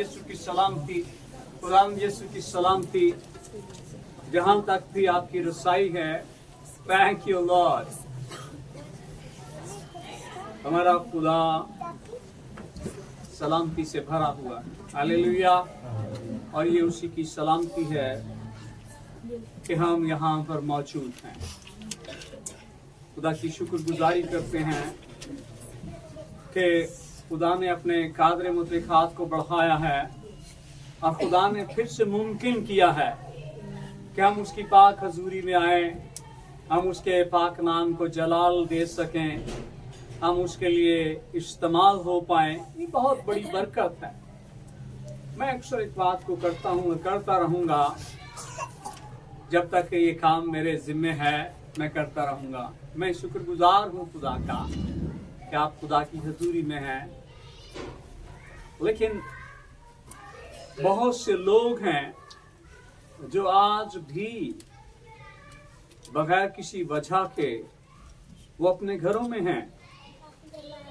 यीशु की सलामती, खुदावंद यीशु की सलामती जहां तक भी आपकी रसाई है। Thank you Lord. हमारा खुदा सलामती से भरा हुआ, हालेलुया। और ये उसी की सलामती है कि हम यहाँ पर मौजूद हैं। खुदा की शुक्रगुजारी करते हैं कि खुदा ने अपने कादर मुतलकात को बढ़ाया है और खुदा ने फिर से मुमकिन किया है कि हम उसकी पाक हजूरी में आए, हम उसके पाक नाम को जलाल दे सकें, हम उसके लिए इस्तेमाल हो पाए। ये बहुत बड़ी बरकत है। मैं अक्सर एक बात को करता हूँ और करता रहूँगा जब तक ये काम मेरे जिम्मे है, मैं करता रहूँगा। मैं शुक्रगुजार हूँ खुदा का कि आप खुदा की हजूरी में हैं। लेकिन बहुत से लोग हैं जो आज भी बगैर किसी वजह के वो अपने घरों में हैं।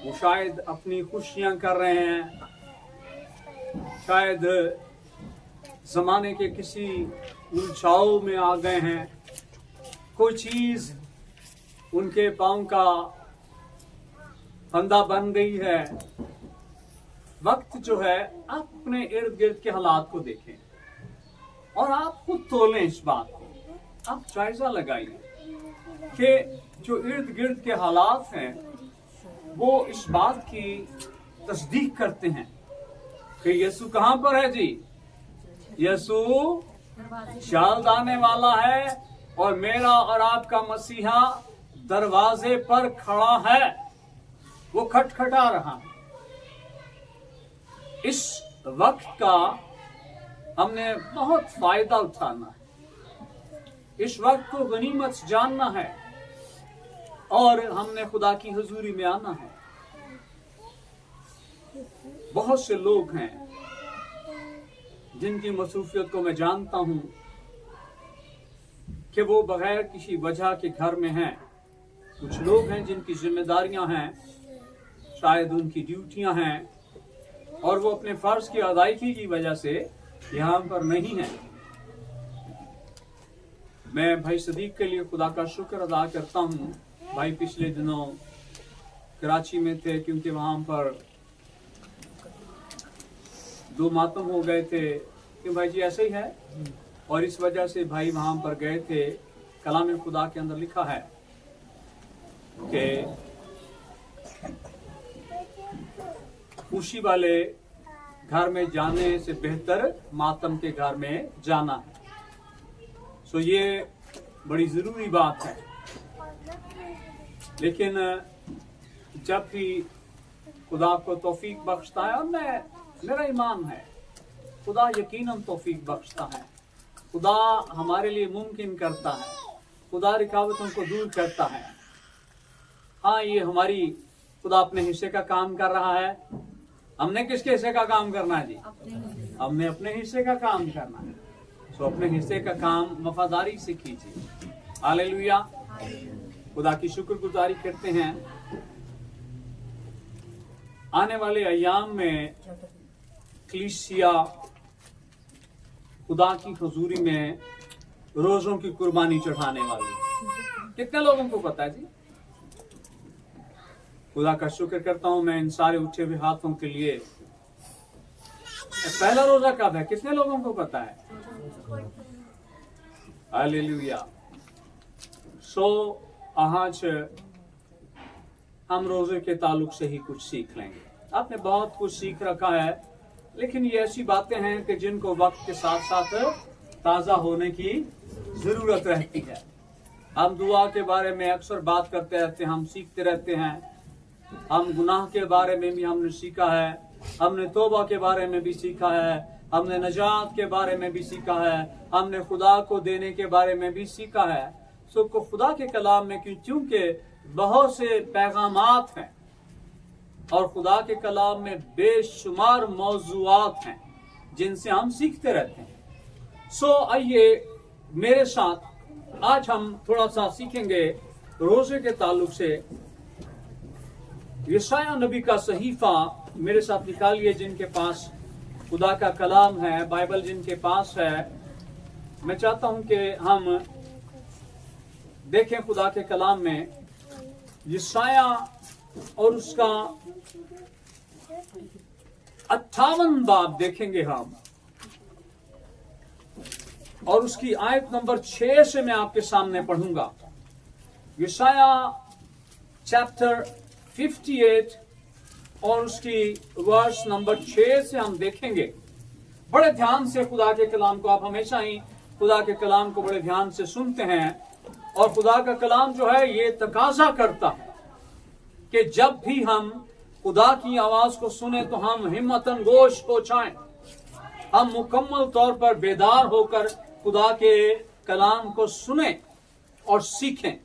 वो शायद अपनी खुशियां कर रहे हैं, शायद जमाने के किसी उलझाव में आ गए हैं, कोई चीज उनके पांव का फंदा बन गई है। वक्त जो है, आप अपने इर्द गिर्द के हालात को देखें और आप खुद तोलें इस बात को, आप जायजा लगाइए कि जो इर्द गिर्द के हालात हैं वो इस बात की तस्दीक करते हैं कि यीशु कहाँ पर है जी। यीशु जल्द आने वाला है और मेरा और आपका मसीहा दरवाजे पर खड़ा है, वो खटखटा रहा है। इस वक्त का हमने बहुत फायदा उठाना है, इस वक्त को गनीमत जानना है और हमने खुदा की हुजूरी में आना है। बहुत से लोग हैं जिनकी मसरूफियत को मैं जानता हूं कि वो बगैर किसी वजह के घर में हैं। कुछ लोग हैं जिनकी जिम्मेदारियां हैं, शायद उनकी ड्यूटियां हैं और वो अपने फर्ज की अदायगी की वजह से यहाँ पर नहीं है। मैं भाई सदीक के लिए खुदा का शुक्र अदा करता हूँ। भाई पिछले दिनों कराची में थे क्योंकि वहाँ पर 2 मातम हो गए थे कि भाई जी ऐसे ही है, और इस वजह से भाई वहाँ पर गए थे। कलाम खुदा के अंदर लिखा है कि खुशी वाले घर में जाने से बेहतर मातम के घर में जाना है। सो ये बड़ी जरूरी बात है। लेकिन जब भी खुदा आपको तौफीक बख्शता है, और मेरा ईमान है खुदा यकीनन तौफीक बख्शता है, खुदा हमारे लिए मुमकिन करता है, खुदा रुकावटों को दूर करता है। हाँ, ये हमारी खुदा अपने हिस्से का काम कर रहा है। हमने किसके हिस्से का काम करना है जी? हमने अपने हिस्से का काम करना है। तो अपने हिस्से का काम वफादारी से कीजिए। हालेलुया। खुदा की शुक्रगुजारी करते हैं। आने वाले अय्याम में कलीसिया खुदा की हुजूरी में रोजों की कुर्बानी चढ़ाने वाली। कितने लोगों को पता है जी? खुदा का शुक्र करता हूं मैं इन सारे उठे हुए हाथों के लिए। पहला रोजा कब है? कितने लोगों को पता है? हालेलुया। आज हम रोजे के ताल्लुक से ही कुछ सीख लेंगे। आपने बहुत कुछ सीख रखा है, लेकिन ये ऐसी बातें हैं कि जिनको वक्त के साथ साथ ताज़ा होने की जरूरत रहती है। हम दुआ के बारे में अक्सर बात करते रहते हैं, हम सीखते रहते हैं। हम गुनाह के बारे में भी हमने सीखा है, हमने तौबा के बारे में भी सीखा है, हमने नजात के बारे में भी सीखा है, हमने खुदा को देने के बारे में भी सीखा है। को खुदा के कलाम में क्योंकि बहुत से पैगामात हैं और खुदा के कलाम में बेशुमार मौजूआत हैं जिनसे हम सीखते रहते हैं। आइए मेरे साथ आज हम थोड़ा सा सीखेंगे रोजे के ताल्लुक से। यशायाह नबी का सहीफा मेरे साथ निकालिए जिनके पास खुदा का कलाम है, बाइबल जिनके पास है, मैं चाहता हूं कि हम देखें खुदा के कलाम में यशाया और उसका 58 बाब देखेंगे हम, और उसकी आयत नंबर 6 से मैं आपके सामने पढ़ूंगा। यशाया चैप्टर 58 और उसकी वर्स नंबर 6 से हम देखेंगे। बड़े ध्यान से खुदा के कलाम को, आप हमेशा ही खुदा के कलाम को बड़े ध्यान से सुनते हैं, और खुदा का कलाम जो है ये तकाजा करता है कि जब भी हम खुदा की आवाज को सुने तो हम हिम्मतन गोश हो जाएं, हम मुकम्मल तौर पर बेदार होकर खुदा के कलाम को सुने और सीखें।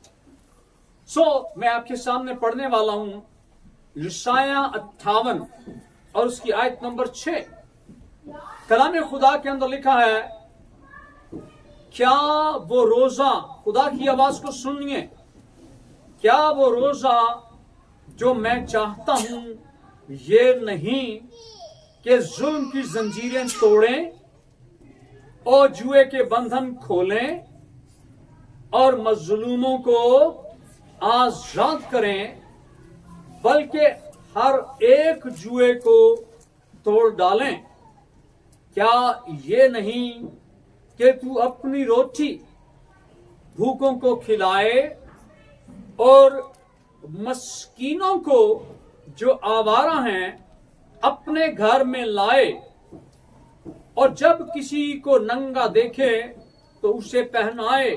मैं आपके सामने पढ़ने वाला हूं यशाया 58 और उसकी आयत नंबर 6। कलाम खुदा के अंदर लिखा है, क्या वो रोजा, खुदा की आवाज को सुनिए, क्या वो रोजा जो मैं चाहता हूं ये नहीं कि जुल्म की जंजीरें तोड़ें और जुए के बंधन खोलें और मजलूमों को आजाद करें, बल्कि हर एक जुए को तोड़ डालें। क्या ये नहीं कि तू अपनी रोटी भूखों को खिलाए और मस्कीनों को जो आवारा हैं अपने घर में लाए, और जब किसी को नंगा देखे तो उसे पहनाए,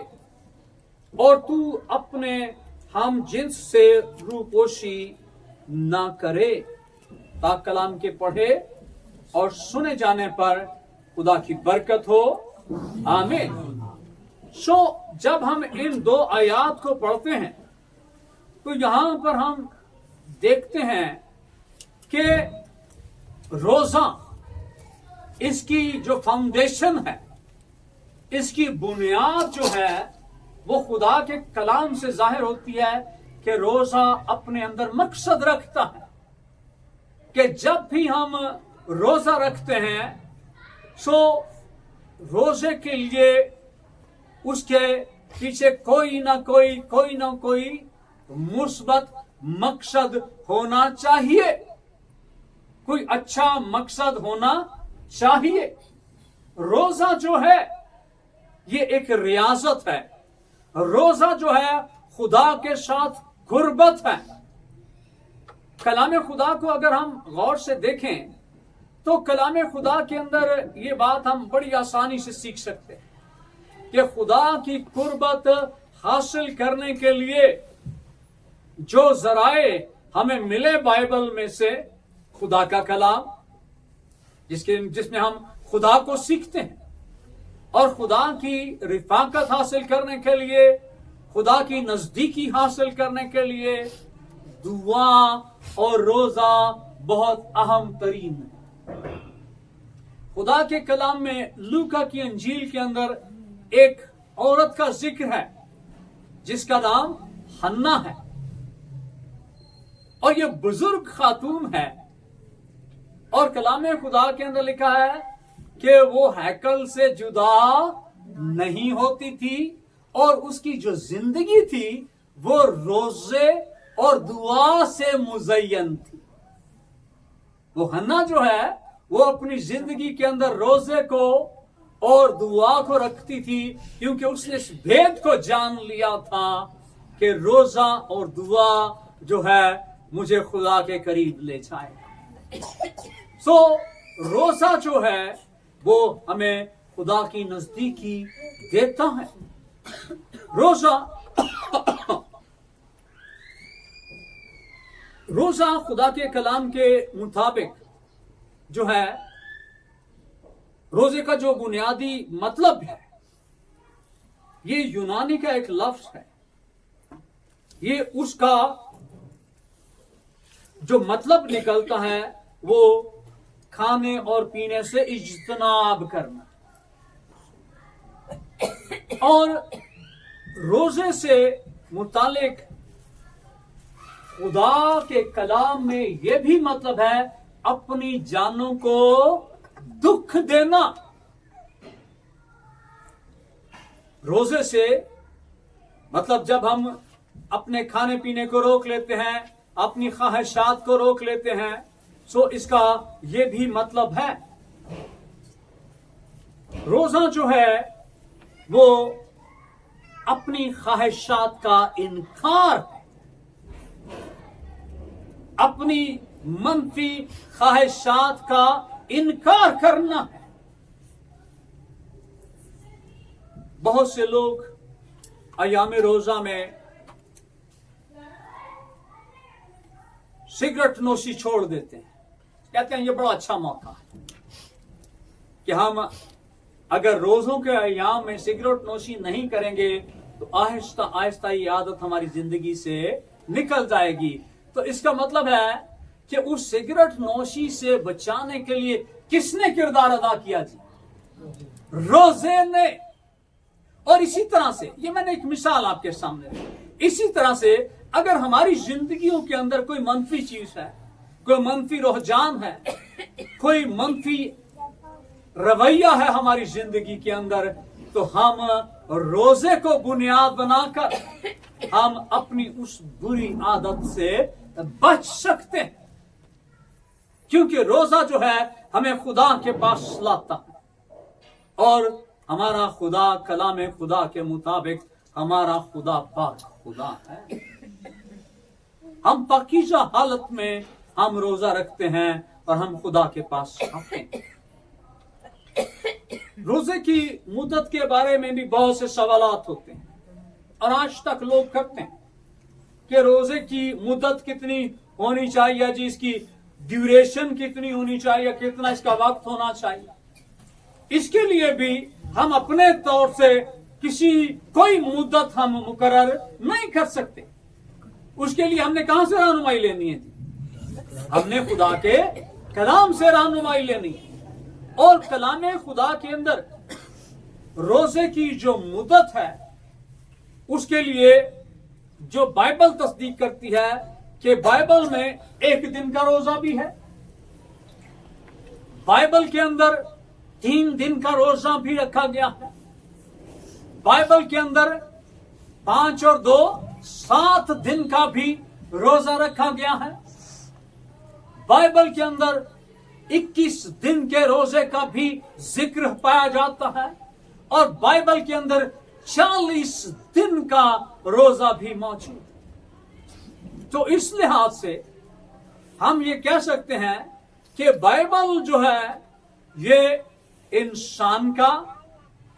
और तू अपने हम जिन्स से रूपोशी ना करे। ताकि कलाम के पढ़े और सुने जाने पर खुदा की बरकत हो, आमीन। जब हम इन दो आयात को पढ़ते हैं तो यहां पर हम देखते हैं कि रोजा, इसकी जो फाउंडेशन है, इसकी बुनियाद जो है वो खुदा के कलाम से जाहिर होती है कि रोजा अपने अंदर मकसद रखता है कि जब भी हम रोजा रखते हैं रोजे के लिए उसके पीछे कोई ना कोई मुस्बत मकसद होना चाहिए, कोई अच्छा मकसद होना चाहिए। रोजा जो है ये एक रियाजत है, रोजा जो है खुदा के साथ गुर्बत है। कलाम खुदा को अगर हम गौर से देखें तो कलाम खुदा के अंदर ये बात हम बड़ी आसानी से सीख सकते हैं कि खुदा की कुर्बत हासिल करने के लिए जो जराए हमें मिले बाइबल में से, खुदा का कलाम जिसमें हम खुदा को सीखते हैं, और खुदा की रिफाकत हासिल करने के लिए, खुदा की नजदीकी हासिल करने के लिए दुआ और रोजा बहुत अहम तरीन है। खुदा के कलाम में लूका की अंजील के अंदर एक औरत का जिक्र है जिसका नाम हन्ना है, और ये बुजुर्ग खातून है, और कलाम खुदा के अंदर लिखा है कि वो हैकल से जुदा नहीं होती थी, और उसकी जो जिंदगी थी वो रोजे और दुआ से मुज़य्यन थी। वो हन्ना जो है वो अपनी जिंदगी के अंदर रोजे को और दुआ को रखती थी, क्योंकि उसने इस भेद को जान लिया था कि रोजा और दुआ जो है मुझे खुदा के करीब ले जाए। रोजा जो है वो हमें खुदा की नजदीकी देता है। रोजा खुदा के कलाम के मुताबिक जो है, रोजे का जो बुनियादी मतलब है, ये यूनानी का एक लफ्ज है। ये उसका जो मतलब निकलता है वो खाने और पीने से इज्तनाब करना, और रोजे से मुतालिक खुदा के कलाम में यह भी मतलब है अपनी जानों को देना। रोजे से मतलब जब हम अपने खाने पीने को रोक लेते हैं, अपनी ख्वाहिशात को रोक लेते हैं, सो इसका ये भी मतलब है रोजा जो है वो अपनी ख्वाहिशात का इनकार है, अपनी मनफी ख्वाहिशात का इनकार करना है। बहुत से लोग अयामे रोजा में सिगरेट नोशी छोड़ देते हैं, कहते हैं ये बड़ा अच्छा मौका है कि हम अगर रोजों के अयाम में सिगरेट नोशी नहीं करेंगे तो आहिस्ता आहिस्ता ये आदत हमारी जिंदगी से निकल जाएगी। तो इसका मतलब है कि उस सिगरेट नोशी से बचाने के लिए किसने किरदार अदा किया जी? रोजे ने। और इसी तरह से ये मैंने एक मिसाल आपके सामने दी, इसी तरह से अगर हमारी जिंदगियों के अंदर कोई मनफी चीज है, कोई मनफी रुझान है, कोई मनफी रवैया है हमारी जिंदगी के अंदर, तो हम रोजे को बुनियाद बनाकर हम अपनी उस बुरी आदत से बच सकते हैं, क्योंकि रोजा जो है हमें खुदा के पास लाता है और हमारा खुदा कलाम खुदा के मुताबिक हमारा खुदा पाक खुदा है। हम पाकीज़ा हालत में हम रोजा रखते हैं और हम खुदा के पास आते हैं। रोजे की मुद्दत के बारे में भी बहुत से सवालात होते हैं और आज तक लोग करते हैं कि रोजे की मुद्दत कितनी होनी चाहिए जी, इसकी ड्यूरेशन कितनी होनी चाहिए, कितना इसका वक्त होना चाहिए। इसके लिए भी हम अपने तौर से कोई मुद्दत हम मुकर्रर नहीं कर सकते। उसके लिए हमने कहां से रहनुमाई लेनी है जी? हमने खुदा के कलाम से रहनुमाई लेनी है। और कलाम खुदा के अंदर रोजे की जो मुद्दत है उसके लिए जो बाइबल तस्दीक करती है कि बाइबल में एक दिन का रोजा भी है, बाइबल के अंदर 3 दिन का रोजा भी रखा गया है, बाइबल के अंदर 5 और 2 7 दिन का भी रोजा रखा गया है, बाइबल के अंदर 21 दिन के रोजे का भी जिक्र पाया जाता है और बाइबल के अंदर 40 दिन का रोजा भी मौजूद है। तो इस लिहाज से हम ये कह सकते हैं कि बाइबल जो है ये इंसान का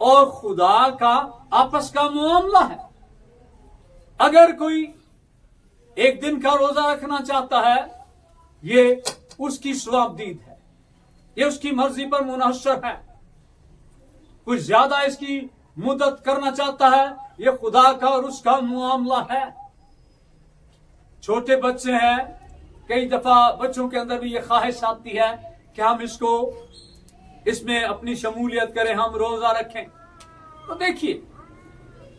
और खुदा का आपस का मामला है। अगर कोई एक दिन का रोजा रखना चाहता है ये उसकी स्वाबदीद है, ये उसकी मर्जी पर मुनहसर है। कुछ ज्यादा इसकी मुद्दत करना चाहता है ये खुदा का और उसका मामला है। छोटे बच्चे हैं, कई दफा बच्चों के अंदर भी ये ख्वाहिश आती है कि हम इसमें अपनी शमूलियत करें, हम रोजा रखें। तो देखिए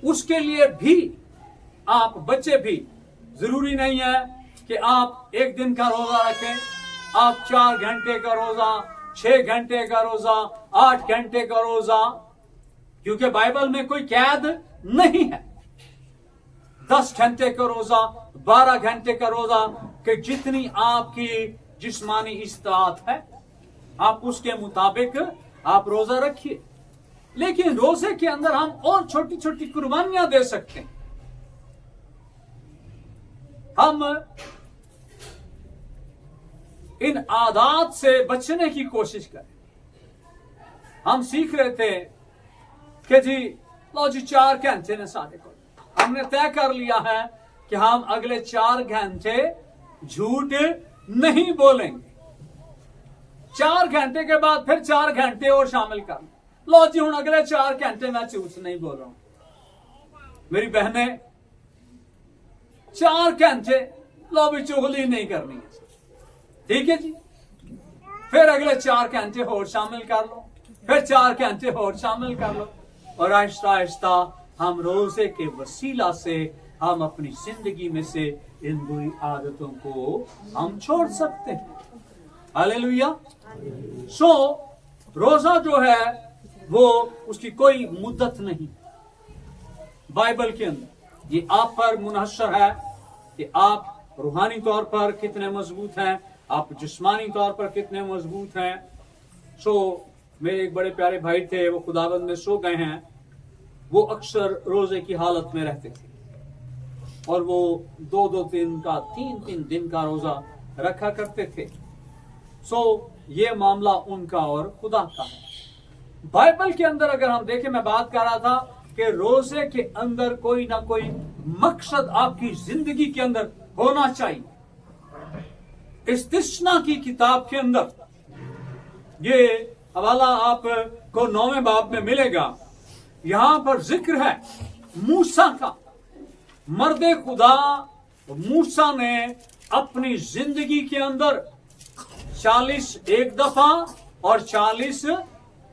उसके लिए भी आप बच्चे भी जरूरी नहीं है कि आप एक दिन का रोजा रखें, आप 4 घंटे का रोजा, 6 घंटे का रोजा, 8 घंटे का रोजा, क्योंकि बाइबल में कोई कैद नहीं है। 10 घंटे का रोजा, 12 घंटे का रोजा, कि जितनी आपकी जिस्मानी इस्तात है आप उसके मुताबिक आप रोजा रखिए। लेकिन रोजे के अंदर हम और छोटी छोटी कुर्बानियां दे सकते हैं। हम इन आदत से बचने की कोशिश करें। हम सीख रहे थे कि जी लो जी 4 घंटे ने साढ़े को हमने तय कर लिया है कि हम अगले 4 घंटे झूठ नहीं बोलेंगे। 4 घंटे के बाद फिर 4 घंटे और शामिल कर लो जी, हूं अगले 4 घंटे मैं झूठ नहीं बोल रहा हूं। मेरी बहनें 4 घंटे लो भी चुगली नहीं करनी है, ठीक है जी। फिर अगले 4 घंटे और शामिल कर लो, फिर 4 घंटे और शामिल कर लो, और आहिस्ता आहिस्ता हम रोजे के वसीला से हम अपनी जिंदगी में से इन बुरी आदतों को हम छोड़ सकते हैं। हालेलुया। सो रोजा जो है वो उसकी कोई मुद्दत नहीं। बाइबल के अंदर ये आप पर मुनहसर है कि आप रूहानी तौर पर कितने मजबूत हैं, आप जिस्मानी तौर पर कितने मजबूत हैं। सो मेरे एक बड़े प्यारे भाई थे, वो खुदाबंद में सो गए हैं। वो अक्सर रोजे की हालत में रहते थे और वो 3 दिन का रोजा रखा करते थे। सो ये मामला उनका और खुदा का है। बाइबल के अंदर अगर हम देखें, मैं बात कर रहा था कि रोजे के अंदर कोई ना कोई मकसद आपकी जिंदगी के अंदर होना चाहिए। इस्तिस्ना की किताब के अंदर ये हवाला आपको 9वें बाब में मिलेगा। यहां पर जिक्र है मूसा का। मर्दे खुदा मूसा ने अपनी जिंदगी के अंदर 40 एक दफा और 40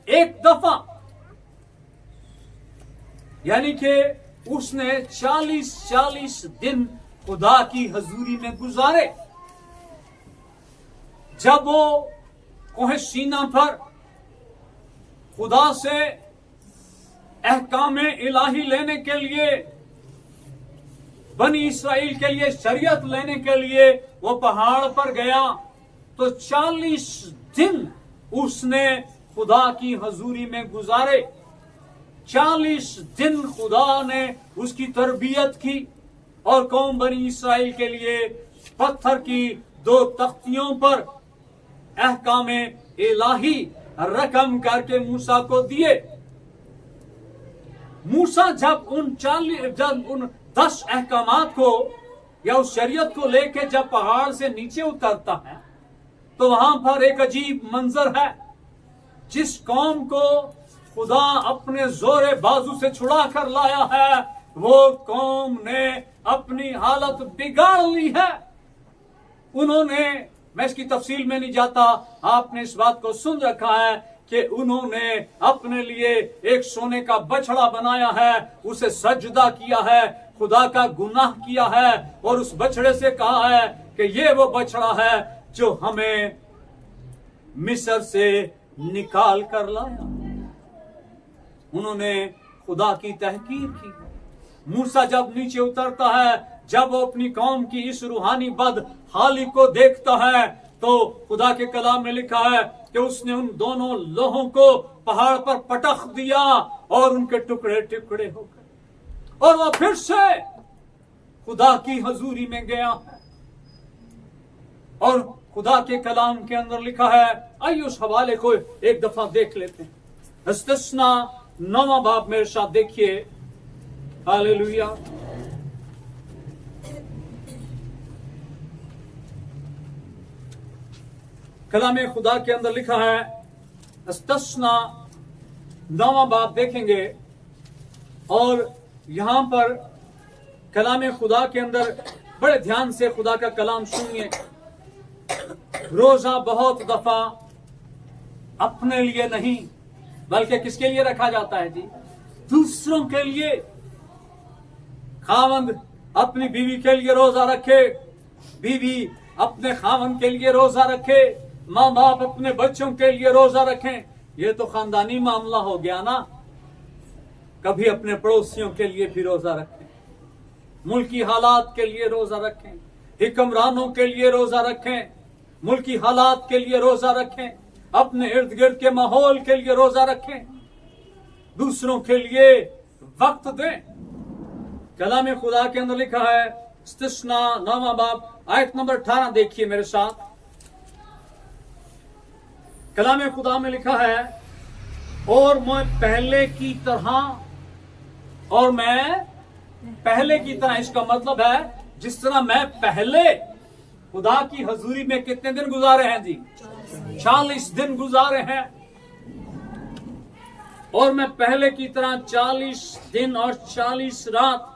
एक दफा, यानी कि उसने 40 दिन खुदा की हजूरी में गुजारे। जब वो कोह सीना पर खुदा से अहकाम इलाही लेने के लिए, बनी इसराइल के लिए शरीयत लेने के लिए वो पहाड़ पर गया, तो 40 दिन उसने खुदा की हजूरी में गुजारे। 40 दिन खुदा ने उसकी तरबियत की और कौम बनी इसराइल के लिए पत्थर की 2 तख्तियों पर अहकाम इलाही रकम करके मूसा को दिए। मूसा जब उन 10 अहकामात को या उस शरीयत को लेके जब पहाड़ से नीचे उतरता है, तो वहां पर एक अजीब मंजर है। जिस कौम को खुदा अपने जोरे बाजू से छुड़ा कर लाया है, वो कौम ने अपनी हालत बिगाड़ ली है। उन्होंने, मैं इसकी तफसील में नहीं जाता, आपने इस बात को सुन रखा है कि उन्होंने अपने लिए एक सोने का बछड़ा बनाया है, उसे सजदा किया है, खुदा का गुनाह किया है और उस बछड़े से कहा है कि ये वो बछड़ा है जो हमें मिस्र से निकाल कर लाया। उन्होंने खुदा की तहकीर की। मूसा जब नीचे उतरता है, जब वो अपनी कौम की इस रूहानी बद हाली को देखता है, तो खुदा के कलाम में लिखा है कि उसने उन दोनों लोहों को पहाड़ पर पटक दिया और उनके टुकड़े टुकड़े हो गए और वह फिर से खुदा की हजूरी में गया। और खुदा के कलाम के अंदर लिखा है, आइए उस हवाले को एक दफा देख लेते हैं। इस्तिस्ना 9वां बाब मेरे साथ देखिए। हालेलुया। कलाम खुदा के अंदर लिखा है, इस्तिस्ना 9वां बाब देखेंगे और यहां पर कलाम खुदा के अंदर बड़े ध्यान से खुदा का कलाम सुनिए। रोजा बहुत दफा अपने लिए नहीं बल्कि किसके लिए रखा जाता है जी? दूसरों के लिए। खावंद अपनी बीवी के लिए रोजा रखे, बीवी अपने खावंद के लिए रोजा रखे, माँ बाप अपने बच्चों के लिए रोजा रखें। ये तो खानदानी मामला हो गया ना। कभी अपने पड़ोसियों के लिए भी रोजा रखें, मुल्की हालात के लिए रोजा रखें, हुक्मरानों के लिए रोजा रखें, मुल्की हालात के लिए रोजा रखें, अपने इर्द गिर्द के माहौल के लिए रोजा रखें, दूसरों के लिए वक्त दें। कलाम खुदा के अंदर लिखा है, इस्तिस्ना 9वां बाब आयत नंबर 18 देखिए मेरे साथ। कलाम खुदा में लिखा है, और मैं पहले की तरह, इसका मतलब है जिस तरह मैं पहले खुदा की हजूरी में कितने दिन गुजारे हैं जी? 40 दिन गुजारे हैं। और मैं पहले की तरह 40 दिन और 40 रात,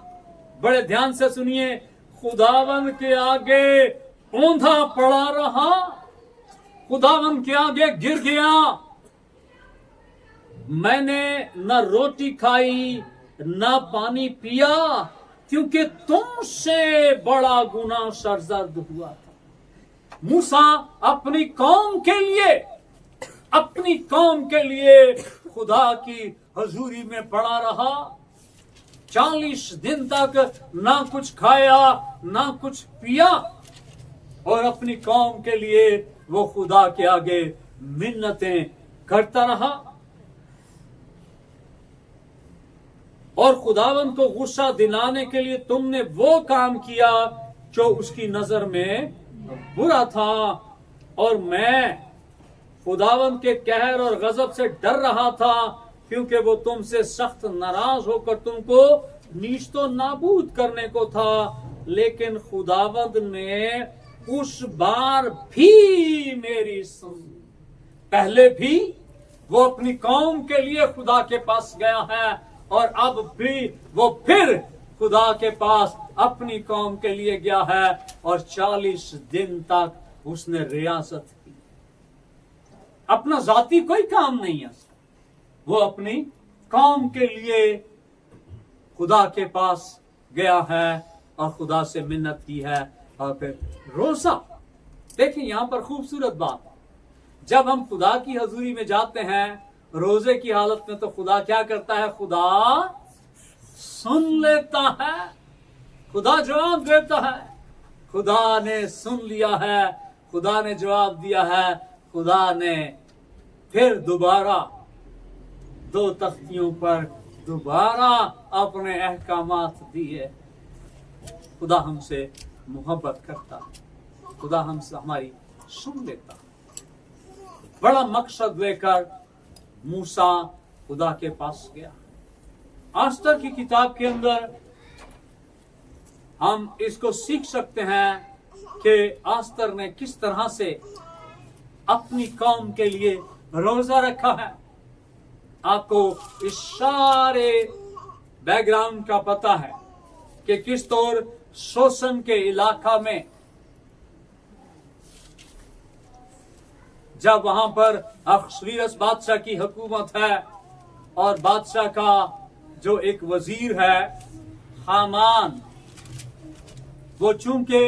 बड़े ध्यान से सुनिए, खुदावन के आगे औंधा पड़ा रहा, खुदावन के आगे गिर गया। मैंने न रोटी खाई न पानी पिया, क्योंकि तुमसे बड़ा गुनाह सरजद हुआ था। मूसा अपनी कौम के लिए अपनी कौम के लिए खुदा की हजूरी में पड़ा रहा। 40 दिन तक ना कुछ खाया ना कुछ पिया, और अपनी कौम के लिए वो खुदा के आगे मिन्नतें करता रहा। और खुदावंद को गुस्सा दिलाने के लिए तुमने वो काम किया जो उसकी नजर में बुरा था, और मैं खुदावंद के कहर और गजब से डर रहा था, क्योंकि वो तुमसे सख्त नाराज होकर तुमको नीच तो नाबूद करने को था। लेकिन खुदावंद ने उस बार भी मेरी सुनी। पहले भी वो अपनी कौम के लिए खुदा के पास गया है, और अब भी वो फिर खुदा के पास अपनी कौम के लिए गया है, और 40 दिन तक उसने रियासत की। अपना जाती कोई काम नहीं है, वो अपनी कौम के लिए खुदा के पास गया है और खुदा से मिन्नत की है। और फिर रोजा, देखिए यहां पर खूबसूरत बात, जब हम खुदा की हजूरी में जाते हैं रोजे की हालत में, तो खुदा क्या करता है? खुदा सुन लेता है, खुदा जवाब देता है। खुदा ने सुन लिया है, खुदा ने जवाब दिया है, खुदा ने फिर दोबारा 2 तख्तियों पर दोबारा अपने अहकामात दिए। खुदा हमसे मोहब्बत करता, खुदा हमसे हमारी सुन लेता। बड़ा मकसद लेकर मूसा खुदा के पास गया। आस्तर की किताब के अंदर हम इसको सीख सकते हैं कि आस्तर ने किस तरह से अपनी कौम के लिए रोजा रखा है। आपको इस सारे बैकग्राउंड का पता है कि किस तौर शोषण के इलाका में जब वहां पर अहश्वेरोश बादशाह की हुकूमत है, और बादशाह का जो एक वजीर है हामान, वो चूंकि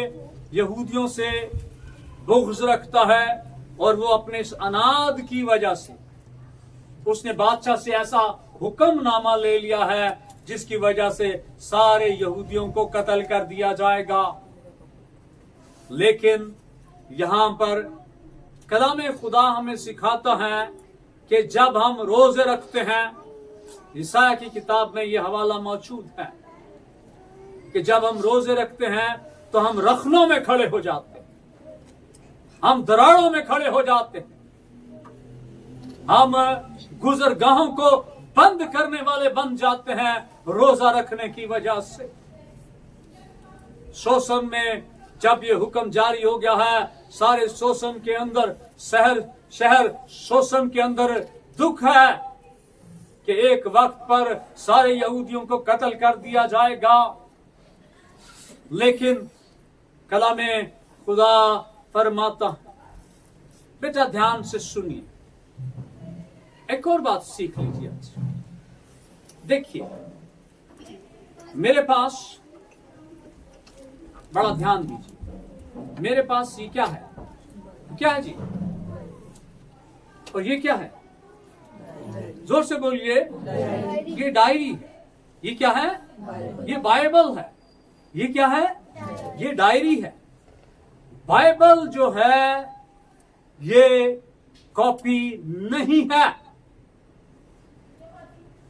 यहूदियों से बुग़्ज़ रखता है, और वो अपने इस अनाद की वजह से उसने बादशाह से ऐसा हुक्मनामा ले लिया है जिसकी वजह से सारे यहूदियों को कत्ल कर दिया जाएगा। लेकिन यहां पर कलाम खुदा हमें सिखाता है कि जब हम रोजे रखते हैं, ईसाया की किताब में यह हवाला मौजूद है कि जब हम रोजे रखते हैं तो हम रखनों में खड़े हो जाते हैं, हम दराड़ों में खड़े हो जाते हैं, हम गुजरगाहों को बंद करने वाले बन जाते हैं रोजा रखने की वजह से। शोषण में जब ये हुक्म जारी हो गया है, सारे शोषण के अंदर शहर शोषण के अंदर दुख है कि एक वक्त पर सारे यहूदियों को कत्ल कर दिया जाएगा। लेकिन कलामे खुदा फरमाता, बेटा ध्यान से सुनिए, एक और बात सीख लीजिए। देखिए मेरे पास, बड़ा ध्यान दीजिए, मेरे पास ये क्या है? क्या है जी? और ये क्या है? जोर से बोलिए। ये डायरी है। ये क्या है? ये बाइबल है। ये क्या है? ये डायरी है। बाइबल जो है ये कॉपी नहीं है।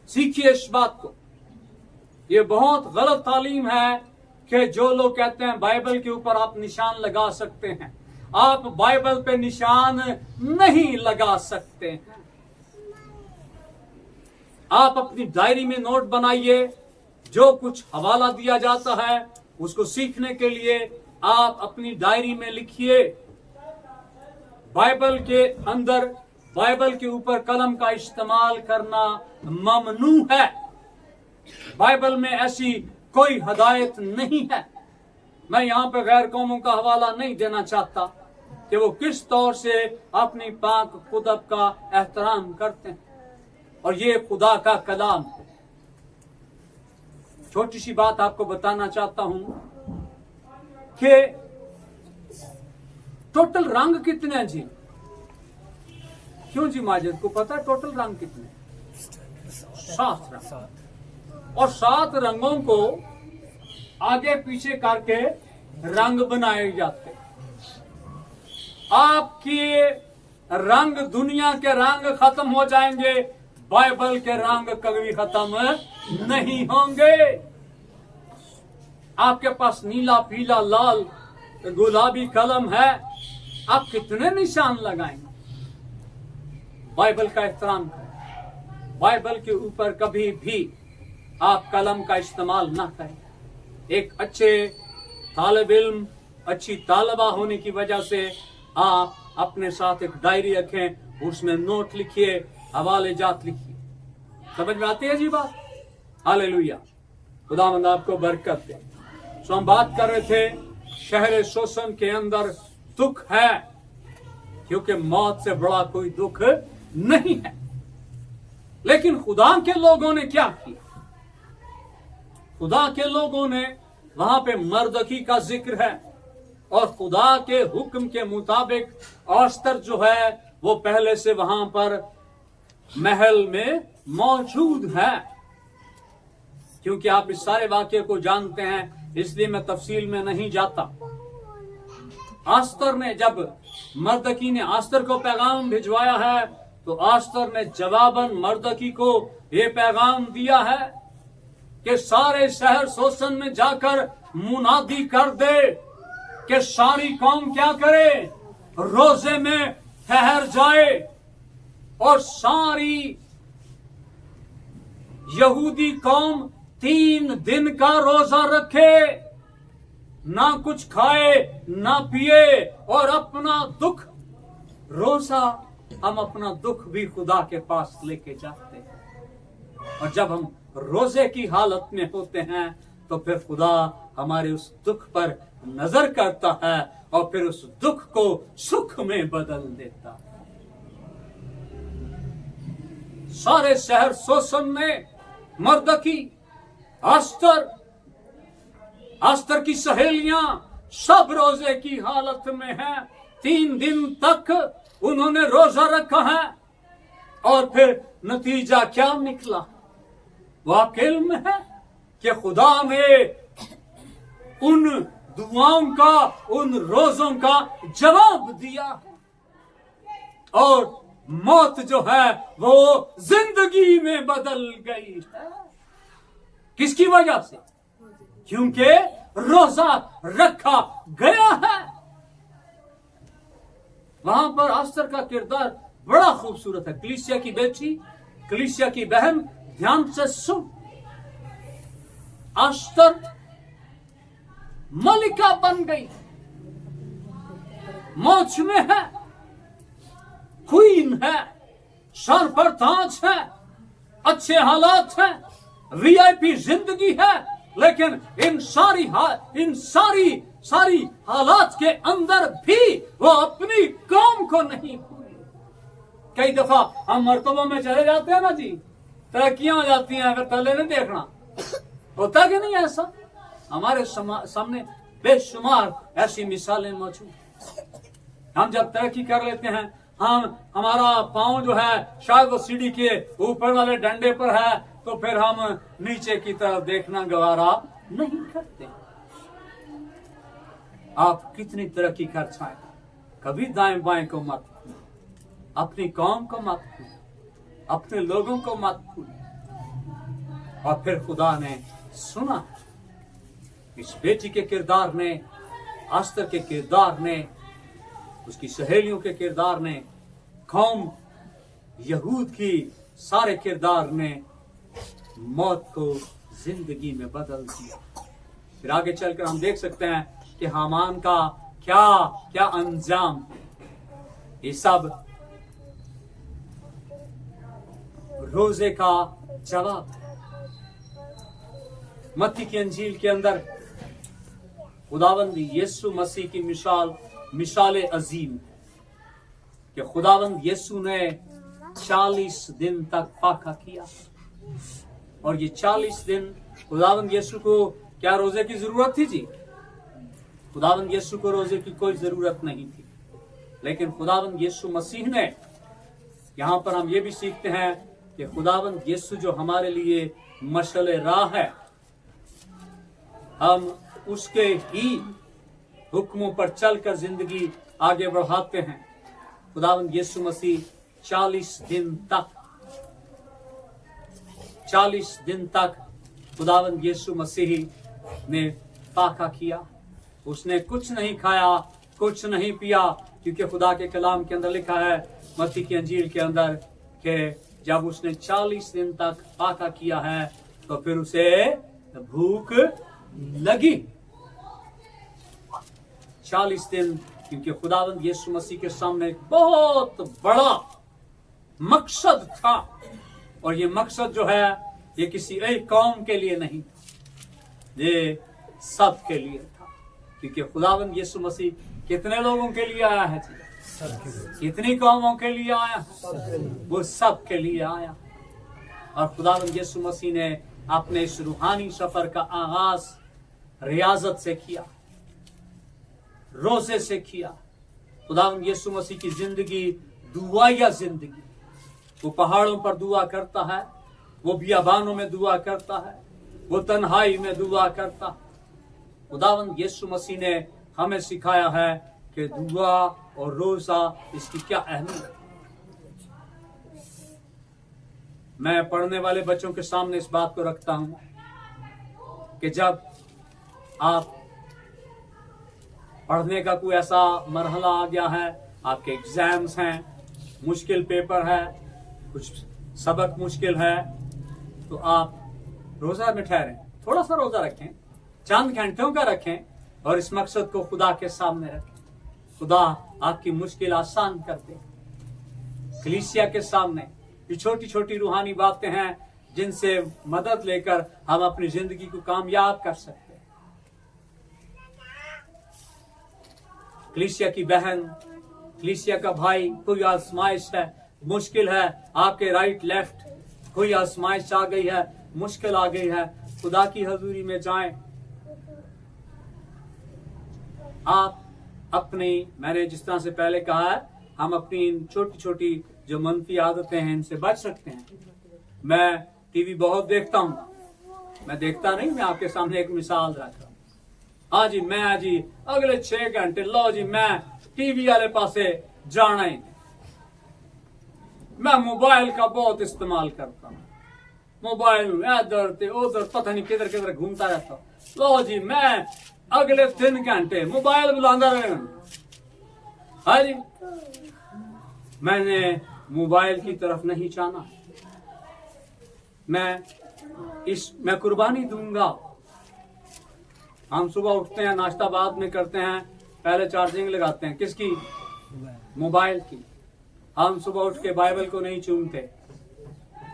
सीखिए इस बात को। ये बहुत गलत तालीम है कि जो लोग कहते हैं बाइबल के ऊपर आप निशान लगा सकते हैं। आप बाइबल पे निशान नहीं लगा सकते हैं। आप अपनी डायरी में नोट बनाइए, जो कुछ हवाला दिया जाता है उसको सीखने के लिए आप अपनी डायरी में लिखिए। बाइबल के अंदर, बाइबल के ऊपर कलम का इस्तेमाल करना ममनू है। बाइबल में ऐसी कोई हदायत नहीं है। मैं यहां पर गैर कौमों का हवाला नहीं देना चाहता कि वो किस तौर से अपनी पाक खुदब का एहतराम करते हैं, और ये खुदा का कलाम है। छोटी सी बात आपको बताना चाहता हूं कि टोटल रंग कितने हैं जी? क्यों जी माजिद को पता है टोटल रंग कितने? 7 रंग। और 7 रंगों को आगे पीछे करके रंग बनाए जाते। आपके रंग, दुनिया के रंग खत्म हो जाएंगे, बाइबल के रंग कभी खत्म नहीं होंगे। आपके पास नीला, पीला, लाल, गुलाबी कलम है, आप कितने निशान लगाएंगे? बाइबल का एहतराम करें। बाइबल के ऊपर कभी भी आप कलम का इस्तेमाल ना करें। एक अच्छे तालिब इल्म, अच्छी तालिबा होने की वजह से आप अपने साथ एक डायरी रखें, उसमें नोट लिखिए, हवाले जात लिखिए। समझ में आती है जी बात? हालेलुया, खुदावंद आपको बरकत दे। सो हम बात कर रहे थे शहर शोषण के अंदर दुख है, क्योंकि मौत से बड़ा कोई दुख नहीं है। लेकिन खुदा के लोगों ने क्या किया? खुदा के लोगों ने, वहां पे मर्दकी का जिक्र है, और खुदा के हुक्म के मुताबिक आस्तर जो है वो पहले से वहां पर महल में मौजूद है। क्योंकि आप इस सारे वाक्य को जानते हैं, इसलिए मैं तफसील में नहीं जाता। आस्तर ने, जब मर्दकी ने आस्तर को पैगाम भिजवाया है, तो आस्तर ने जवाबन मर्दकी को ये पैगाम दिया है कि सारे शहर शोषण में जाकर मुनादी कर दे कि सारी कौम क्या करे, रोजे में ठहर जाए, और सारी यहूदी कौम 3 दिन का रोजा रखे, ना कुछ खाए ना पिए, और अपना दुख, रोजा, हम अपना दुख भी खुदा के पास लेके जाते हैं। और जब हम रोजे की हालत में होते हैं तो फिर खुदा हमारे उस दुख पर नजर करता है और फिर उस दुख को सुख में बदल देता है। सारे शहर शोषण में मर्दकी, आस्तर की सहेलियां सब रोजे की हालत में हैं। 3 दिन तक उन्होंने रोजा रखा है, और फिर नतीजा क्या निकला? वाकई में है कि खुदा ने उन दुआओं का, उन रोजों का जवाब दिया, और मौत जो है वो जिंदगी में बदल गई है। किसकी वजह से? क्योंकि रोजा रखा गया है। वहां पर आस्तर का किरदार बड़ा खूबसूरत है। कलीसिया की बेटी, कलीसिया की बहन, ध्यान से सुन। आस्तर मलिका बन गई, मौज में है, क्वीन है, सर पर ताज है, अच्छे हालात हैं, वीआईपी जिंदगी है। लेकिन इन सारी हालात के अंदर भी वो अपनी कौम को नहीं भूली। कई दफा हम मर्तबों में चले जाते हैं ना जी, तरक्कियां हो जाती हैं, अगर तले नहीं देखना होता कि नहीं ऐसा? हमारे सामने बेशुमार ऐसी मिसालें मौजूद। हम जब तरक्की कर लेते हैं, हमारा पांव जो है शायद वो सीढ़ी के ऊपर वाले डंडे पर है, तो फिर हम नीचे की तरफ देखना गवारा नहीं करते। आप कितनी तरक्की कर चाहें, कभी दाएं बाएं को मत भूलें, अपनी कौम को मत भूलें, अपने लोगों को मत भूलें। और फिर खुदा ने सुना, इस बेटी के किरदार ने, आस्तर के किरदार ने, उसकी सहेलियों के किरदार ने, कौम यहूद की सारे किरदार ने मौत को जिंदगी में बदल दिया। फिर आगे चलकर हम देख सकते हैं कि हामान का क्या क्या अंजाम। ये सब रोजे का जवाब है। मत्ती की अंजील के अंदर खुदावंद यीशु मसीह की मिसाल अजीम है कि खुदावंद यीशु ने 40 दिन तक फाका किया, और ये 40 दिन खुदावंद यीशु को क्या रोजे की जरूरत थी जी? खुदावंद यीशु को रोजे की कोई जरूरत नहीं थी। लेकिन खुदावंद यीशु मसीह ने यहाँ पर हम ये भी सीखते हैं कि खुदावंद यीशु जो हमारे लिए मशाल राह है, हम उसके ही हुक्मों पर चलकर जिंदगी आगे बढ़ाते हैं। खुदावंद यीशु मसीह 40 दिन तक खुदावंद यीशु मसीह ने फाका किया। उसने कुछ नहीं खाया, कुछ नहीं पिया, क्योंकि खुदा के कलाम के अंदर लिखा है मत्ती की अंजील के अंदर कि जब उसने 40 दिन तक फाका किया है तो फिर उसे भूख लगी। 40 दिन, क्योंकि खुदावंद यीशु मसीह के सामने एक बहुत बड़ा मकसद था, और ये मकसद जो है ये किसी एक कौम के लिए नहीं था, ये सब के लिए था। क्योंकि खुदावंद यीशु मसीह कितने लोगों के लिए आया है? कितनी कौमों के लिए आया? वो सब के लिए आया। और खुदावंद यीशु मसीह ने अपने इस रूहानी सफर का आगाज रियाजत से किया, रोजे से किया। खुदावंद यीशु मसीह की जिंदगी दुआया जिंदगी। वो पहाड़ों पर दुआ करता है, वो बियाबानों में दुआ करता है, वो तन्हाई में दुआ करता है। खुदावंद यीशु मसीह ने हमें सिखाया है कि दुआ और रोजा इसकी क्या अहमियत है। मैं पढ़ने वाले बच्चों के सामने इस बात को रखता हूं कि जब आप पढ़ने का कोई ऐसा मरहला आ गया है, आपके एग्जाम्स हैं, मुश्किल पेपर है, कुछ सबक मुश्किल है, तो आप रोजा में ठहरें, थोड़ा सा रोजा रखें, चंद घंटों का रखें, और इस मकसद को खुदा के सामने रखें। खुदा आपकी मुश्किल आसान कर दे। कलीसिया के सामने ये छोटी छोटी रूहानी बातें हैं जिनसे मदद लेकर हम अपनी जिंदगी को कामयाब कर सकते हैं। कलीसिया की बहन, कलीसिया का भाई, कोई आजमाइश है, मुश्किल है, आपके राइट लेफ्ट कोई आजमाइश आ गई है, मुश्किल आ गई है, खुदा की हजूरी में जाएं। आप अपनी, मैंने जिस तरह से पहले कहा है, हम अपनी इन छोटी छोटी जो मनफी आदतें हैं इनसे बच सकते हैं। मैं टीवी बहुत देखता हूं, मैं देखता नहीं, मैं आपके सामने एक मिसाल रख रहा हूं। हाँ जी, मैं जी अगले 6 घंटे लो जी मैं टीवी वाले पासे जाना ही। मैं मोबाइल का बहुत इस्तेमाल करता हूँ, मोबाइल इधर से उधर पता नहीं किधर किधर घूमता रहता हूँ। लो जी मैं अगले 3 घंटे मोबाइल बुलांदा रहेगा। हाँ जी, मैंने मोबाइल की तरफ नहीं जाना। मैं कुर्बानी दूंगा। हम सुबह उठते हैं, नाश्ता बाद में करते हैं, पहले चार्जिंग लगाते हैं, किसकी? मोबाइल की। हम सुबह उठ के बाइबल को नहीं चूमते,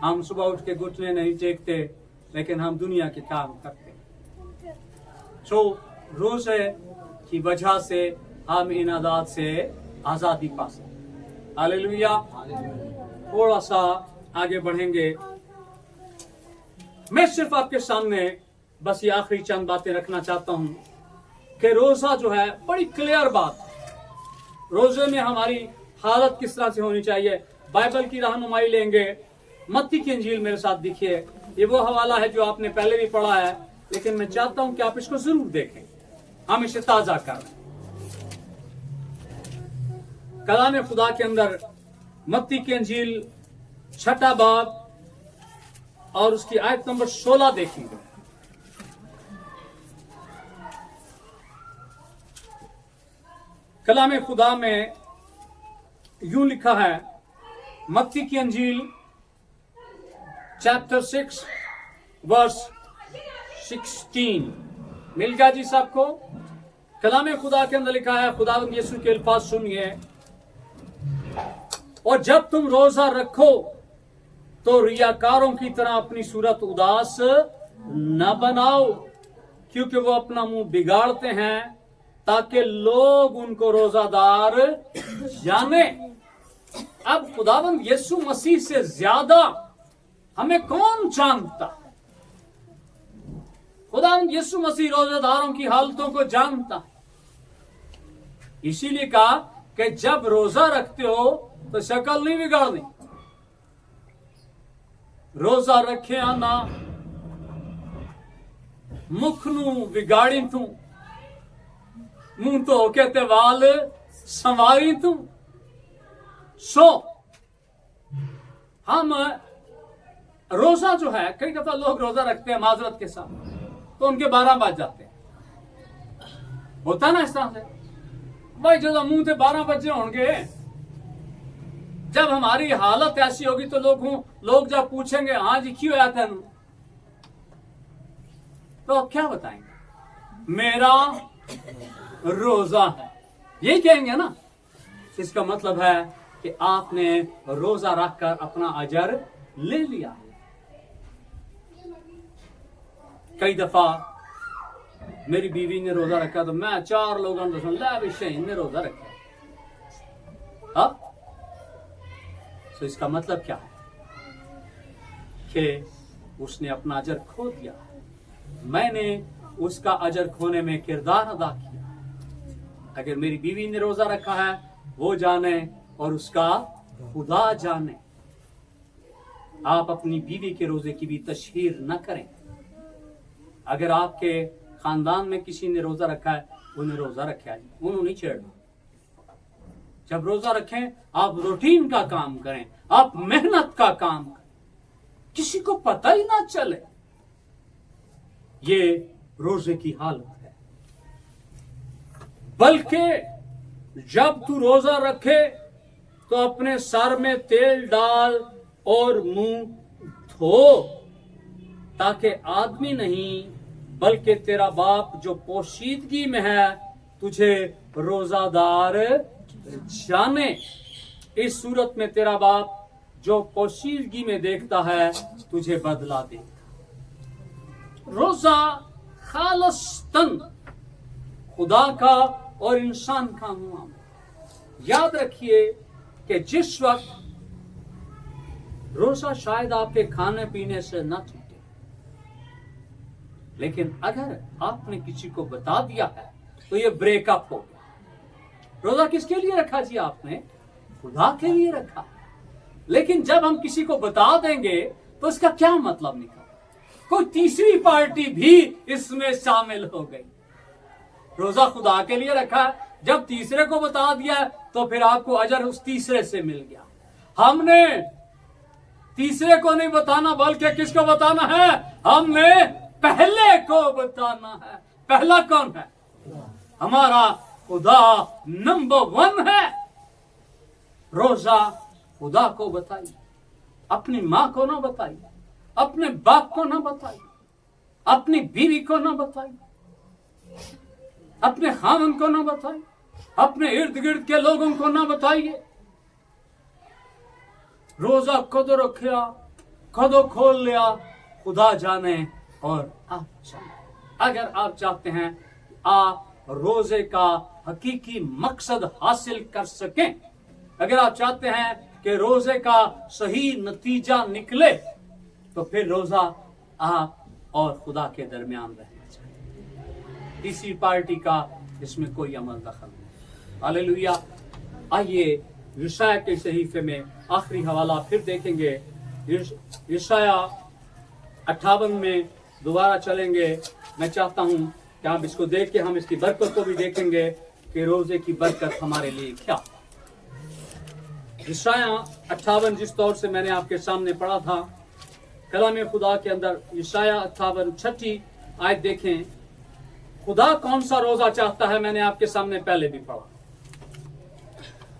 हम सुबह उठ के घुटने नहीं टेकते, लेकिन हम दुनिया के काम करते। रोजे की वजह से हम इन आदत से आजादी पा सकते। हालेलुया। थोड़ा सा आगे बढ़ेंगे। मैं सिर्फ आपके सामने बस ये आखिरी चंद बातें रखना चाहता हूं कि रोजा जो है बड़ी क्लियर बात। रोजे में हमारी हालत किस तरह से होनी चाहिए, बाइबल की रहनुमाई लेंगे। मत्ती की इंजील मेरे साथ देखिए, ये वो हवाला है जो आपने पहले भी पढ़ा है, लेकिन मैं चाहता हूं कि आप इसको जरूर देखें, हम इसे ताजा कर। कलाम खुदा के अंदर मत्ती की इंजील 6 बाब और उसकी आयत नंबर 16 देखेंगे। कलाम खुदा में यूं लिखा है, मत्ती की अंजील चैप्टर 6 वर्स 16। मिल गया जी सबको? कलाम खुदा के अंदर लिखा है, खुदावंद यीशु के अल्फाज सुनिए, और जब तुम रोजा रखो तो रियाकारों की तरह अपनी सूरत उदास न बनाओ, क्योंकि वो अपना मुंह बिगाड़ते हैं ताकि लोग उनको रोजादार जाने। अब खुदावंद यीशु मसीह से ज्यादा हमें कौन जानता? खुदावंद यीशु मसीह रोजादारों की हालतों को जानता। इसीलिए कहा कि जब रोजा रखते हो तो शक्ल नहीं बिगाड़नी, रोजा रखिया ना, मुख नू बिगाड़ी तू, मुंह धो के ते वाल संवारी तू। सो हम रोजा जो है, कई दफा लोग रोजा रखते हैं माजरत के साथ, तो उनके 12 बज जाते हैं। होता है ना इस तरह से, भाई जो मुंह से 12 बजे होंगे, जब हमारी हालत ऐसी होगी तो लोग जब पूछेंगे हाँ जी क्यों आया था, तो आप क्या बताएंगे? मेरा रोजा है, यही कहेंगे ना। इसका मतलब है कि आपने रोजा रखकर अपना अजर ले लिया। कई दफा मेरी बीवी ने रोजा रखा तो मैं 4 लोगों ने सुन भी शहीन ने रोजा रखा। अब तो इसका मतलब क्या है कि उसने अपना अजर खो दिया, मैंने उसका अजर खोने में किरदार अदा किया। अगर मेरी बीवी ने रोजा रखा है वो जाने और उसका खुदा जाने। आप अपनी बीवी के रोजे की भी तशहीर न करें। अगर आपके खानदान में किसी ने रोजा रखा है, उन्हें रोजा रखा है, उन्होंने नहीं छेड़ना। जब रोजा रखें आप रूटीन का काम करें, आप मेहनत का काम करें, किसी को पता ही ना चले। ये रोजे की हालत है। बल्कि जब तू रोजा रखे तो अपने सर में तेल डाल और मुंह धो, ताकि आदमी नहीं बल्कि तेरा बाप जो पोशीदगी में है तुझे रोजादार जाने। इस सूरत में तेरा बाप जो पोशीदगी में देखता है तुझे बदला देगा। रोजा खालस्तन खुदा का और इंसान का मामला। याद रखिए कि जिस वक्त रोजा शायद आपके खाने पीने से न छूटे, लेकिन अगर आपने किसी को बता दिया है तो ये ब्रेकअप हो गया। रोजा किसके लिए रखा जी? आपने खुदा के लिए रखा। लेकिन जब हम किसी को बता देंगे तो इसका क्या मतलब निकला? कोई तीसरी पार्टी भी इसमें शामिल हो गई। रोजा खुदा के लिए रखा, जब तीसरे को बता दिया तो फिर आपको अजर उस तीसरे से मिल गया। हमने तीसरे को नहीं बताना बल्कि किसको बताना है? हमने पहले को बताना है। पहला कौन है? हमारा खुदा नंबर 1 है। रोजा खुदा को बताइए, अपनी माँ को ना बताइए, अपने बाप को ना बताइए, अपनी बीवी को ना बताइए, अपने खामन को ना बताइए, अपने इर्द गिर्द के लोगों को ना बताइए। रोजा कदो रखिया, कदो खोल लिया, खुदा जाने और आप जाने। अगर आप चाहते हैं आप रोजे का हकीकी मकसद हासिल कर सकें, अगर आप चाहते हैं कि रोजे का सही नतीजा निकले, तो फिर रोजा आप और खुदा के दरमियान रहना चाहिए। तीसरी पार्टी का इसमें कोई अमल दखल नहीं। हालेलुया। आइए यशाया के सहीफे में आखिरी हवाला फिर देखेंगे। यशाया 58 में दोबारा चलेंगे। मैं चाहता हूं कि आप इसको देख के हम इसकी बरकत को भी देखेंगे कि रोजे की बरकत हमारे लिए क्या। यशाया 58 जिस तौर से मैंने आपके सामने पढ़ा था, कलाम खुदा के अंदर यशाया 58 6 आयत देखें। खुदा कौन सा रोजा चाहता है मैंने आपके सामने पहले भी पढ़ा।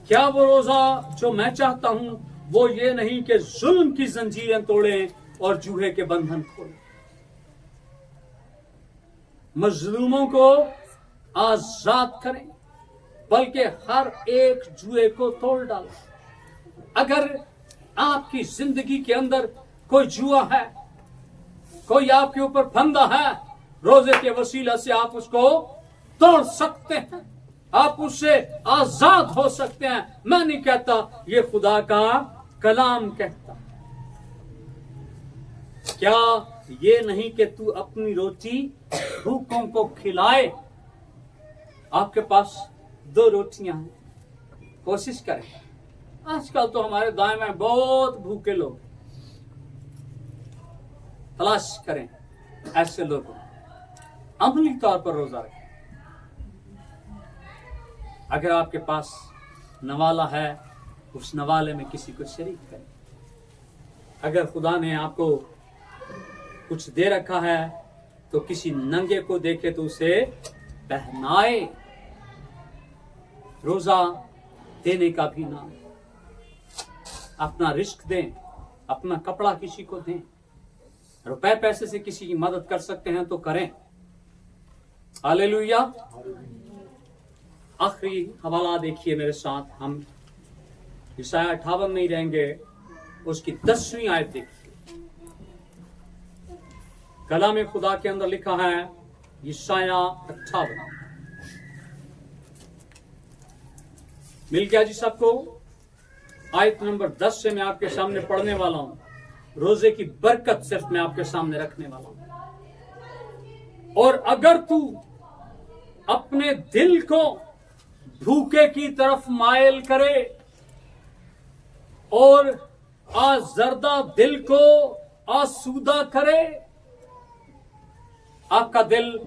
क्या वो रोजा जो मैं चाहता हूं वो ये नहीं कि जुल्म की जंजीरें तोड़ें और जूहे के बंधन खोलें, मजलूमों को आजाद करें, बल्कि हर एक जुए को तोड़ डालें। अगर आपकी जिंदगी के अंदर कोई जुआ है, कोई आपके ऊपर फंदा है, रोजे के वसीला से आप उसको तोड़ सकते हैं, आप उससे आजाद हो सकते हैं। मैं नहीं कहता, ये खुदा का कलाम कहता। क्या ये नहीं कि तू अपनी रोटी भूखों को खिलाए? आपके पास 2 रोटियां हैं, कोशिश करें। आजकल तो हमारे दाएं में बहुत भूखे लोग, तलाश करें ऐसे लोगों, अमली तौर पर रोजा रखें। अगर आपके पास नवाला है, उस नवाले में किसी को शरीक करें। अगर खुदा ने आपको कुछ दे रखा है तो किसी नंगे को देखे तो उसे पहनाए। रोजा देने का भी नाम, अपना रिस्क दें, अपना कपड़ा किसी को दें, रुपए पैसे से किसी की मदद कर सकते हैं तो करें। हालेलुया। आखिरी हवाला देखिए मेरे साथ, हम यशायाह 58 नहीं रहेंगे, उसकी 10वीं आयत देखिए। कलाम खुदा के अंदर लिखा है यशायाह 58। मिल गया जी सबको? आयत नंबर 10 से मैं आपके सामने पढ़ने वाला हूं। रोजे की बरकत सिर्फ मैं आपके सामने रखने वाला हूं। और अगर तू अपने दिल को भूखे की तरफ मायल करे और आजर्दा दिल को आसूदा करे, आपका दिल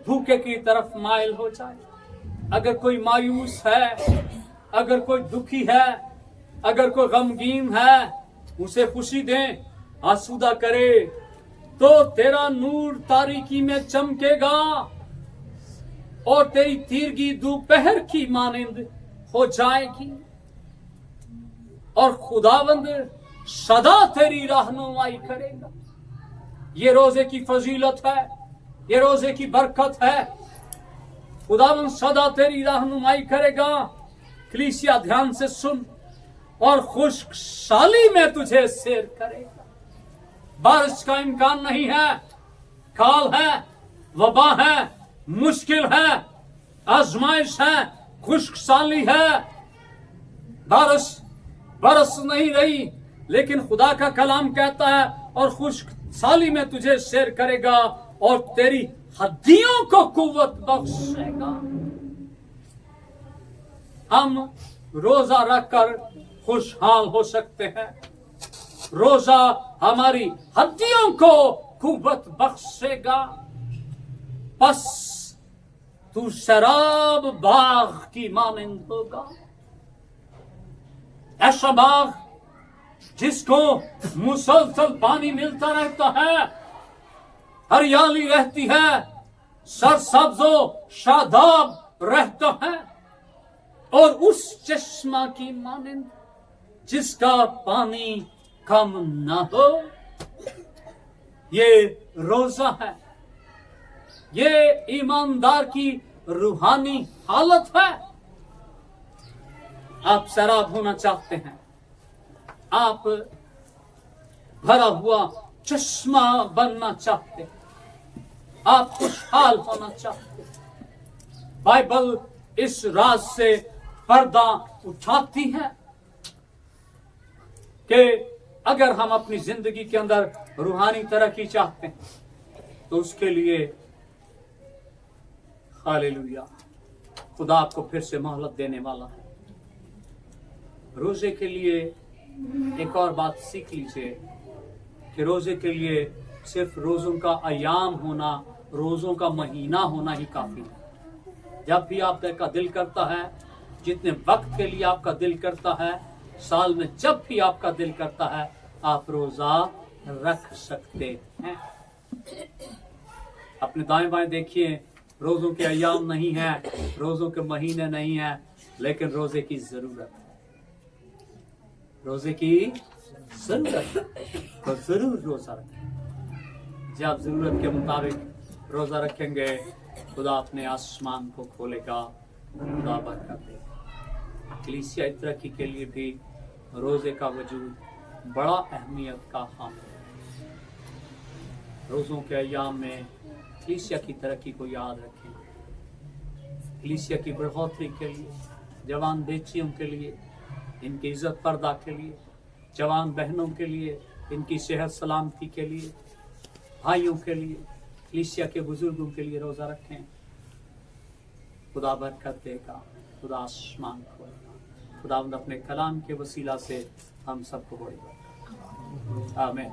भूखे की तरफ मायल हो जाए। अगर कोई मायूस है, अगर कोई दुखी है, अगर कोई गमगीन है, उसे खुशी दें, आसूदा करे, तो तेरा नूर तारीकी में चमकेगा और तेरी तीरगी दोपहर की मानिंद हो जाएगी और खुदावंद सदा तेरी रहनुमाई करेगा। ये रोजे की फजीलत है, ये रोजे की बरकत है। खुदावंद सदा तेरी रहनुमाई करेगा। कलीसिया ध्यान से सुन, और खुश्क साली में तुझे सैर करेगा। बारिश का इम्कान नहीं है, काल है, वबा है, मुश्किल है, आजमाइश है, खुश्क साली है, बारिश बरस नहीं रही, लेकिन खुदा का कलाम कहता है और खुश्क साली में तुझे सैर करेगा और तेरी हड्डियों को कुव्वत बख्शेगा। हम रोजा रखकर खुशहाल हो सकते हैं। रोजा हमारी हड्डियों को कुव्वत बख्शेगा। बस तू शराब बाग की मानिंद होगा, ऐसा बाग जिसको मुसलसल पानी मिलता रहता है, हरियाली रहती है, सरसब्जो शादाब रहता है, और उस चश्मा की मानिंद जिसका पानी कम न हो। ये रोजा है, ये ईमानदार की रूहानी हालत है। आप शराब होना चाहते हैं, आप भरा हुआ चश्मा बनना चाहते हैं, आप खुशहाल होना चाहते हैं। बाइबल इस राज से पर्दा उठाती है कि अगर हम अपनी जिंदगी के अंदर रूहानी तरक्की चाहते हैं तो उसके लिए हालेलुया खुदा आपको फिर से मोहलत देने वाला है। रोजे के लिए एक और बात सीख लीजिए कि रोजे के लिए सिर्फ रोजों का अयाम होना, रोजों का महीना होना ही काफी है। जब भी आपका दिल करता है, जितने वक्त के लिए आपका दिल करता है, साल में जब भी आपका दिल करता है, आप रोजा रख सकते हैं। अपने दाएं बाएं देखिए, रोजों के अयाम नहीं है, रोजों के महीने नहीं है, लेकिन रोजे की जरूरत है। रोजे की जरूरत है तो जरूर रोजा रखें। जब जरूरत के मुताबिक रोजा रखेंगे, खुदा अपने आसमान को खोलेगा, खुदा बरकत देगा। कलीसिया तरक्की के लिए भी रोजे का वजूद बड़ा अहमियत का हामिल है। रोजों के अयाम में कलीसिया की तरक्की को याद रखें। कलीसिया की बढ़ोतरी के लिए, जवान बेटियों के लिए, इनकी इज्जत पर्दा के लिए, जवान बहनों के लिए, इनकी सेहत सलामती के लिए, भाइयों के लिए, कलीसिया के बुजुर्गों के लिए रोजा रखें। खुदा बरकत देगा, खुदा आसमान खोलेगा। खुदा अपने कलाम के वसीला से हम सबको बड़ी बरकत। आमीन।